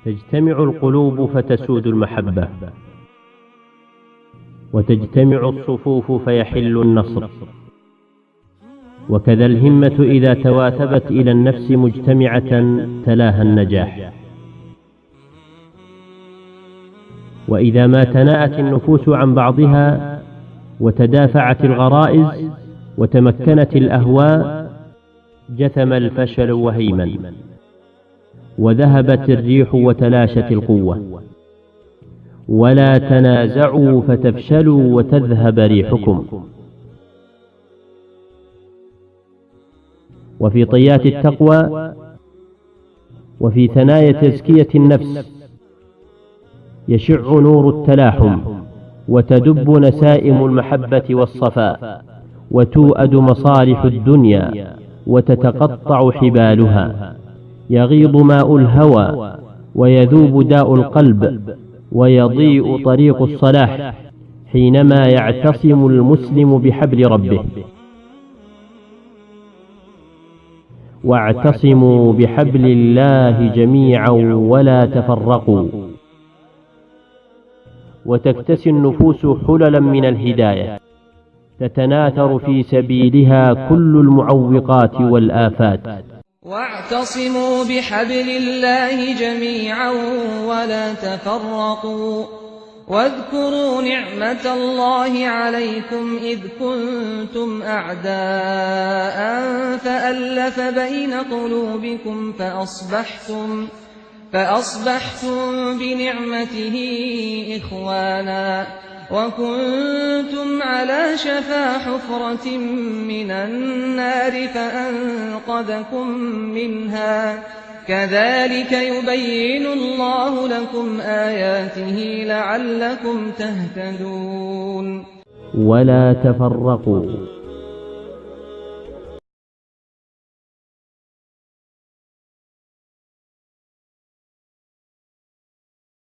تجتمع القلوب فتسود المحبة، وتجتمع الصفوف فيحل النصر، وكذا الهمة إذا تواثبت إلى النفس مجتمعة تلاها النجاح. وإذا ما تناءت النفوس عن بعضها وتدافعت الغرائز وتمكنت الأهواء جثم الفشل وهيمن، وذهبت الريح وتلاشت القوة. ولا تنازعوا فتفشلوا وتذهب ريحكم. وفي طيات التقوى وفي ثنايا تزكية النفس يشع نور التلاحم، وتدب نسائم المحبة والصفاء، وتوأد مصالح الدنيا وتتقطع حبالها. يغيض ماء الهوى ويذوب داء القلب، ويضيء طريق الصلاح حينما يعتصم المسلم بحبل ربه. واعتصموا بحبل الله جميعا ولا تفرقوا. وتكتسي النفوس حللا من الهداية تتناثر في سبيلها كل المعوقات والآفات. واعتصموا بحبل الله جميعا ولا تفرقوا. واذكروا نعمة الله عليكم إذ كنتم أعداء فألف بين قلوبكم فأصبحتم بنعمته إخوانا، وكنتم على شفا حفرة من النار فأنقذكم منها. كذلك يبين الله لكم آياته لعلكم تهتدون. ولا تفرقوا.